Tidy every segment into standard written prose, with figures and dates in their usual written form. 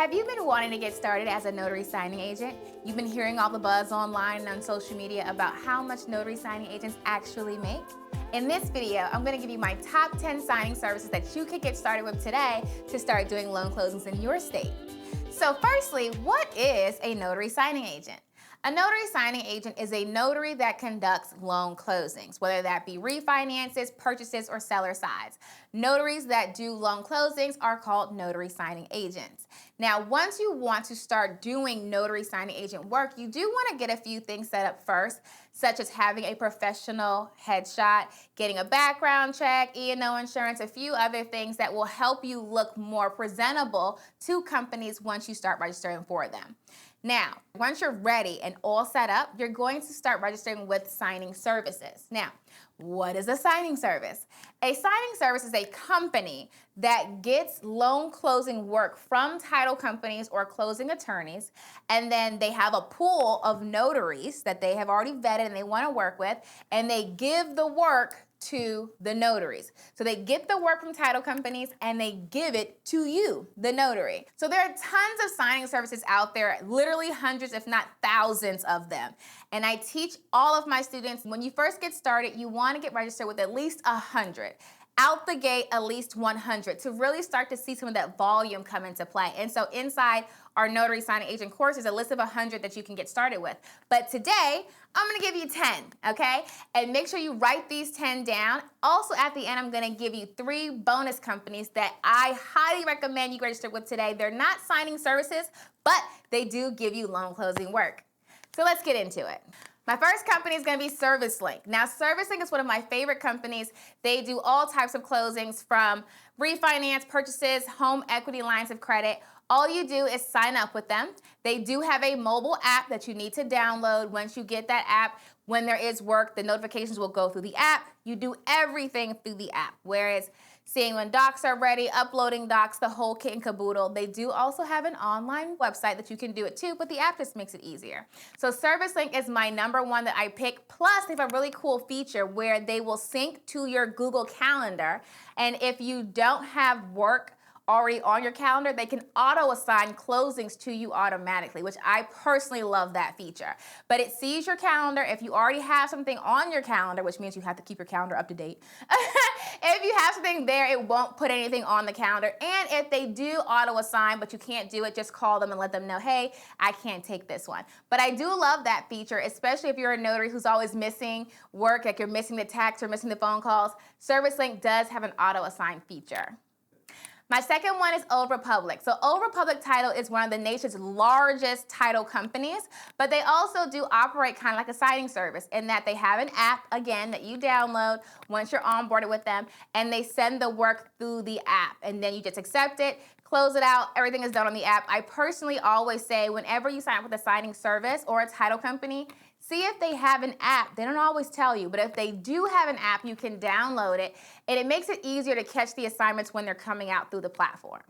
Have you been wanting to get started as a notary signing agent? You've been hearing all the buzz online and on social media about how much notary signing agents actually make? In this video, I'm going to give you my top 10 signing services that you could get started with today to start doing loan closings in your state. So firstly, what is a notary signing agent? A notary signing agent is a notary that conducts loan closings, whether that be refinances, purchases, or seller sides. Notaries that do loan closings are called notary signing agents. Now, once you want to start doing notary signing agent work, you do want to get a few things set up first, such as having a professional headshot, getting a background check, E&O insurance, a few other things that will help you look more presentable to companies once you start registering for them. Now, once you're ready and all set up, you're going to start registering with signing services. Now, what is a signing service? A signing service is a company that gets loan closing work from title companies or closing attorneys, and then they have a pool of notaries that they have already vetted and they want to work with, and they give the work to the notaries. So they get the work from title companies and they give it to you, the notary. So there are tons of signing services out there, literally hundreds, if not thousands of them. And I teach all of my students, when you first get started, you want to get registered with at least 100. Out the gate, at least 100 to really start to see some of that volume come into play. And so inside our notary signing agent course is a list of 100 that you can get started with. But today, I'm gonna give you 10, okay? And make sure you write these 10 down. Also at the end, I'm gonna give you 3 bonus companies that I highly recommend you register with today. They're not signing services, but they do give you loan closing work. So let's get into it. My first company is going to be ServiceLink. Now, ServiceLink is one of my favorite companies. They do all types of closings from refinance, purchases, home equity lines of credit. All you do is sign up with them. They do have a mobile app that you need to download. Once you get that app, when there is work, the notifications will go through the app. You do everything through the app, whereas seeing when docs are ready, uploading docs, the whole kit and caboodle. They do also have an online website that you can do it too, but the app just makes it easier. So ServiceLink is my #1 that I pick. Plus, they have a really cool feature where they will sync to your Google Calendar. And if you don't have work already on your calendar, they can auto-assign closings to you automatically, which I personally love that feature. But it sees your calendar. If you already have something on your calendar, which means you have to keep your calendar up to date, if you have something there, it won't put anything on the calendar. And if they do auto-assign, but you can't do it, just call them and let them know, hey, I can't take this one. But I do love that feature, especially if you're a notary who's always missing work, like you're missing the text or missing the phone calls. ServiceLink does have an auto-assign feature. My second one is Old Republic. So Old Republic Title is one of the nation's largest title companies, but they also do operate kind of like a signing service in that they have an app, again, that you download once you're onboarded with them, and they send the work through the app. And then you just accept it, close it out, everything is done on the app. I personally always say whenever you sign up with a signing service or a title company, see if they have an app. They don't always tell you, but if they do have an app, you can download it, and it makes it easier to catch the assignments when they're coming out through the platforms.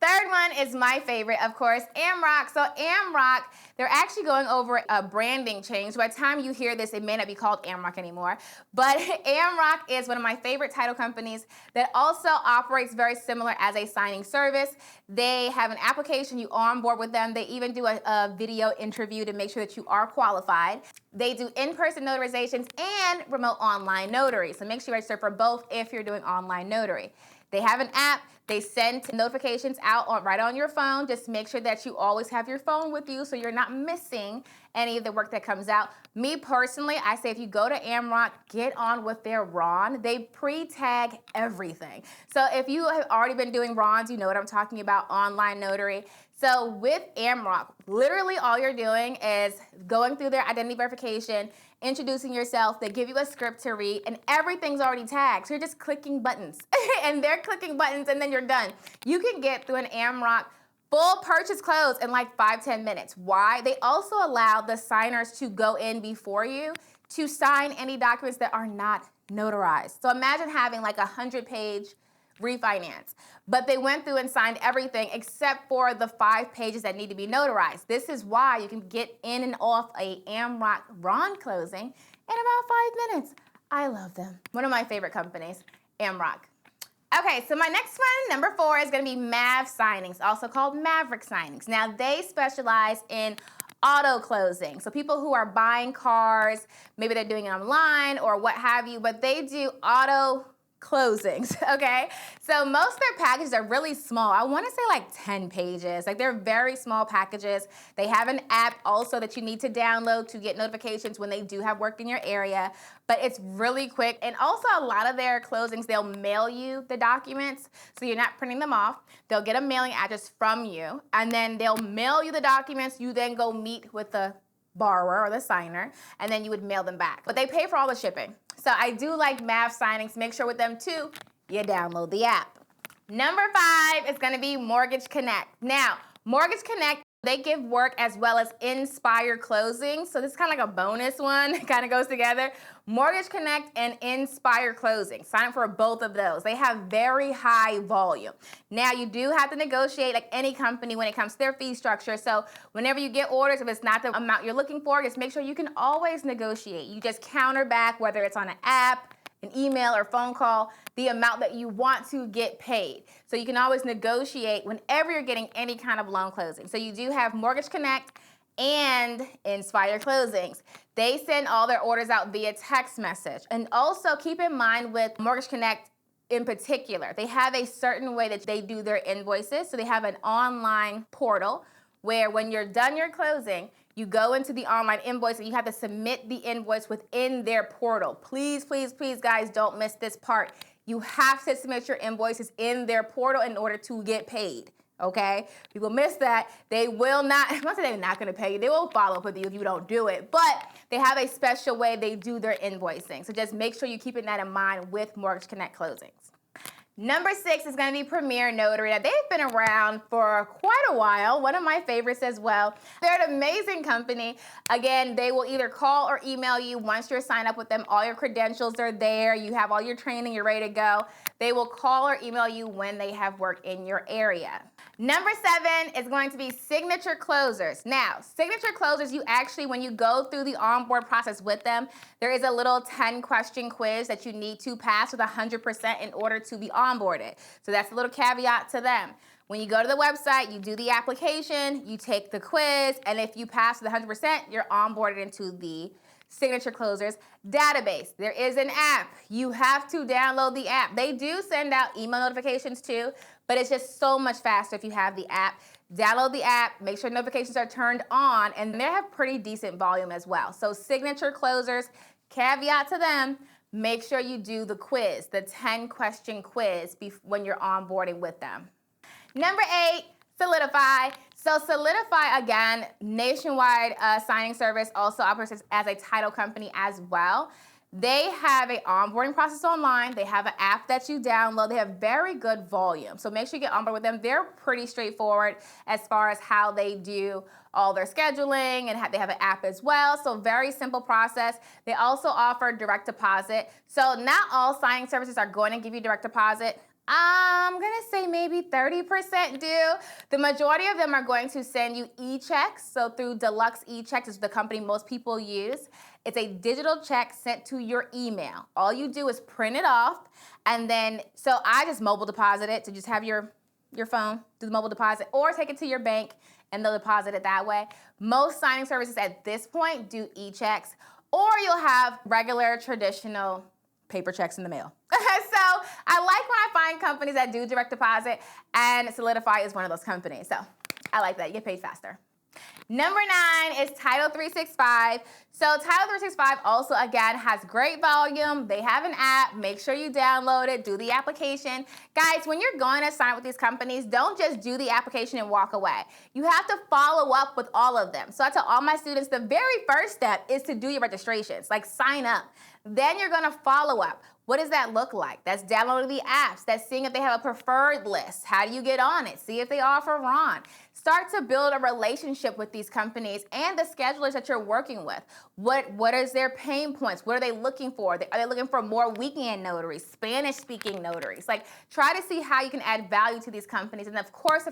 Third one is my favorite, of course, AmRock. So AmRock, they're actually going over a branding change. By the time you hear this, it may not be called AmRock anymore. But AmRock is one of my favorite title companies that also operates very similar as a signing service. They have an application, you onboard with them. They even do a video interview to make sure that you are qualified. They do in-person notarizations and remote online notary. So make sure you register for both if you're doing online notary. They have an app. They send notifications out right on your phone. Just make sure that you always have your phone with you so you're not missing any of the work that comes out. Me personally, I say if you go to AmRock, get on with their RON. They pre-tag everything. So if you have already been doing RONs, you know what I'm talking about, online notary. So with AmRock, literally all you're doing is going through their identity verification, introducing yourself, they give you a script to read, and everything's already tagged. So you're just clicking buttons, and they're clicking buttons, and then you're done. You can get through an AmRock full purchase close in like 5-10 minutes. Why? They also allow the signers to go in before you to sign any documents that are not notarized. So imagine having like a 100-page refinance, but they went through and signed everything except for the 5 pages that need to be notarized. This is why you can get in and off a AmRock RON closing in about 5 minutes. I love them. One of my favorite companies, AmRock. Okay, so my next one, number 4, is going to be MAV signings, also called Maverick signings. Now, they specialize in auto closing. So people who are buying cars, maybe they're doing it online or what have you, but they do auto closings, okay? So most of their packages are really small. I want to say like 10 pages. Like, they're very small packages. They have an app also that you need to download to get notifications when they do have work in your area, but it's really quick. And also, a lot of their closings, they'll mail you the documents, so you're not printing them off. They'll get a mailing address from you, and then they'll mail you the documents. You then go meet with the borrower or the signer, and then you would mail them back. But they pay for all the shipping. So I do like MAV signings. Make sure with them too, you download the app. Number 5 is going to be Mortgage Connect. Now, Mortgage Connect, they give work as well as Inspire closings. So this is kind of like a bonus one. It kind of goes together. Mortgage Connect and Inspire closing. Sign up for both of those. They have very high volume. Now, you do have to negotiate like any company when it comes to their fee structure. So whenever you get orders, if it's not the amount you're looking for, just make sure you can always negotiate. You just counter back, whether it's on an app, an email, or phone call, the amount that you want to get paid. So you can always negotiate whenever you're getting any kind of loan closing. So you do have Mortgage Connect and Inspire closings. They send all their orders out via text message. And also keep in mind with Mortgage Connect in particular, they have a certain way that they do their invoices. So they have an online portal where when you're done your closing, you go into the online invoice and you have to submit the invoice within their portal. Please, please, please, guys, don't miss this part. You have to submit your invoices in their portal in order to get paid. Okay? People miss that. They will not, I'm not saying they're not gonna pay you. They will follow up with you if you don't do it, but they have a special way they do their invoicing. So just make sure you're keeping that in mind with Mortgage Connect closings. Number 6 is going to be Premier Notary. Now, they've been around for quite a while, one of my favorites as well. They're an amazing company. Again, they will either call or email you once you're signed up with them. All your credentials are there. You have all your training. You're ready to go. They will call or email you when they have work in your area. Number 7 is going to be Signature Closers. Now, Signature Closers, you actually, when you go through the onboard process with them, there is a little 10-question quiz that you need to pass with 100% in order to be onboarded. So that's a little caveat to them. When you go to the website, you do the application, you take the quiz, and if you pass with 100%, you're onboarded into the Signature Closers database. There is an app. You have to download the app. They do send out email notifications too, but it's just so much faster if you have the app. Download the app, make sure notifications are turned on, and they have pretty decent volume as well. So Signature Closers, caveat to them, make sure you do the quiz, the 10-question quiz when you're onboarding with them. Number 8, Solidify. So Solidify, again, nationwide signing service, also operates as a title company as well. They have an onboarding process online. They have an app that you download. They have very good volume. So make sure you get onboard with them. They're pretty straightforward as far as how they do all their scheduling, and they have an app as well. So very simple process. They also offer direct deposit. So not all signing services are going to give you direct deposit. I'm gonna say maybe 30% do. The majority of them are going to send you e-checks. So through Deluxe e-checks is the company most people use. It's a digital check sent to your email. All you do is print it off, and then, so I just mobile deposit it to just have your phone do the mobile deposit, or take it to your bank and they'll deposit it that way. Most signing services at this point do e-checks, or you'll have regular traditional paper checks in the mail. So I like when I find companies that do direct deposit, and Solidify is one of those companies. So I like that, you get paid faster. Number 9 is Title 365. So Title 365 also, again, has great volume. They have an app. Make sure you download it, do the application. Guys, when you're going to sign up with these companies, don't just do the application and walk away. You have to follow up with all of them. So I tell all my students, the very first step is to do your registrations, like sign up. Then you're gonna follow up. What does that look like? That's downloading the apps. That's seeing if they have a preferred list. How do you get on it? See if they offer Ron. Start to build a relationship with these companies and the schedulers that you're working with. What is their pain points? What are they looking for? Are they looking for more weekend notaries, Spanish-speaking notaries? Like, try to see how you can add value to these companies. And of course,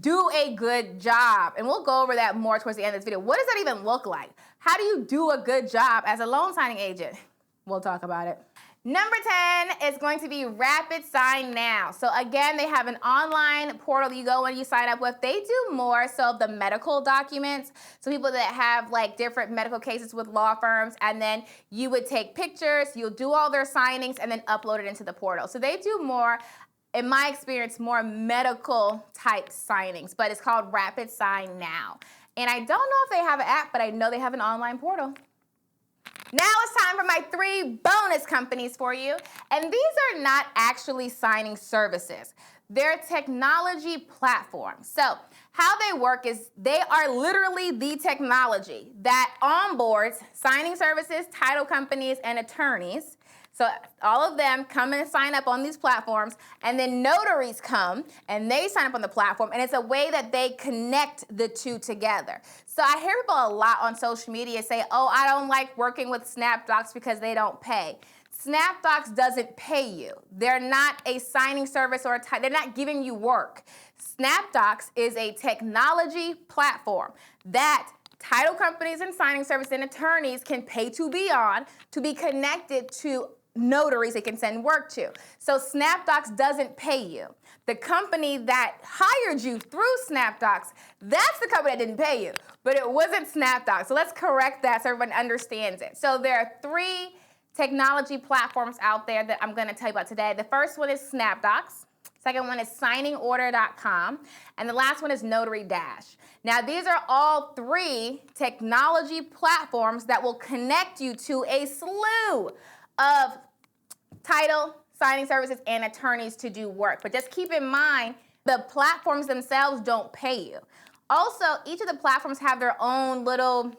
do a good job. And we'll go over that more towards the end of this video. What does that even look like? How do you do a good job as a loan signing agent? We'll talk about it. Number 10 is going to be Rapid Sign Now. So again, they have an online portal you go and you sign up with. They do more so of the medical documents. So people that have like different medical cases with law firms, and then you would take pictures, you'll do all their signings and then upload it into the portal. So they do more, in my experience, more medical type signings, but it's called Rapid Sign Now. And I don't know if they have an app, but I know they have an online portal. Now it's time for my 3 bonus companies for you. And these are not actually signing services. They're technology platforms. So how they work is they are literally the technology that onboards signing services, title companies, and attorneys. So all of them come and sign up on these platforms, and then notaries come and they sign up on the platform, and it's a way that they connect the two together. So I hear people a lot on social media say, oh, I don't like working with SnapDocs because they don't pay. SnapDocs doesn't pay you. They're not a signing service or they're not giving you work. SnapDocs is a technology platform that title companies and signing service and attorneys can pay to be on, to be connected to notaries they can send work to. So SnapDocs doesn't pay you. The company that hired you through SnapDocs, that's the company that didn't pay you, but it wasn't SnapDocs. So let's correct that so everyone understands it. So there are 3 technology platforms out there that I'm gonna tell you about today. The first one is SnapDocs. Second one is signingorder.com. And the last one is Notary Dash. Now, these are all 3 technology platforms that will connect you to a slew of title, signing services, and attorneys to do work. But just keep in mind, the platforms themselves don't pay you. Also, each of the platforms have their own little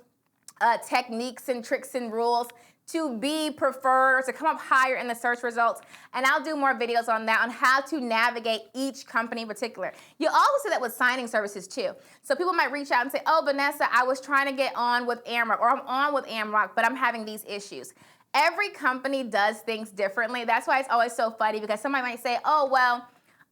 techniques and tricks and rules to be preferred or to come up higher in the search results. And I'll do more videos on that, on how to navigate each company in particular. You also see that with signing services too. So people might reach out and say, oh, Vanessa, I was trying to get on with Amrock, or I'm on with Amrock, but I'm having these issues. Every company does things differently. That's why it's always so funny, because somebody might say, oh, well,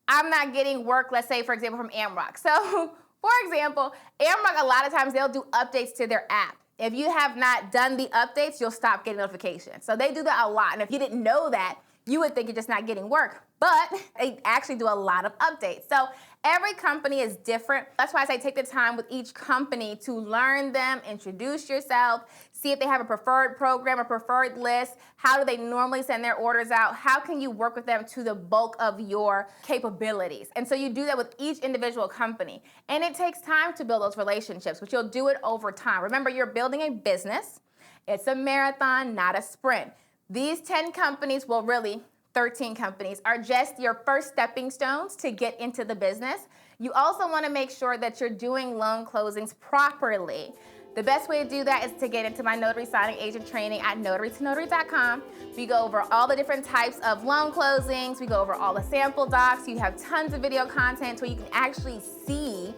I'm not getting work, let's say, for example, from Amrock. So, for example, Amrock, a lot of times they'll do updates to their app. If you have not done the updates, you'll stop getting notifications. So they do that a lot. And if you didn't know that, you would think you're just not getting work. But they actually do a lot of updates. So every company is different. That's why I say take the time with each company to learn them, introduce yourself, see if they have a preferred program, a preferred list. How do they normally send their orders out? How can you work with them to the bulk of your capabilities? And so you do that with each individual company. And it takes time to build those relationships, but you'll do it over time. Remember, you're building a business. It's a marathon, not a sprint. These 10 companies, well, really 13 companies, are just your first stepping stones to get into the business. You also want to make sure that you're doing loan closings properly. The best way to do that is to get into my notary signing agent training at notarytonotary.com. We go over all the different types of loan closings. We go over all the sample docs. You have tons of video content where you can actually see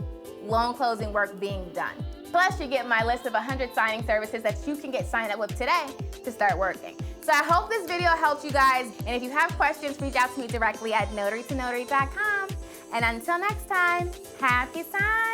loan closing work being done. Plus, you get my list of 100 signing services that you can get signed up with today to start working. So I hope this video helped you guys. And if you have questions, reach out to me directly at notarytonotary.com. And until next time, happy signing!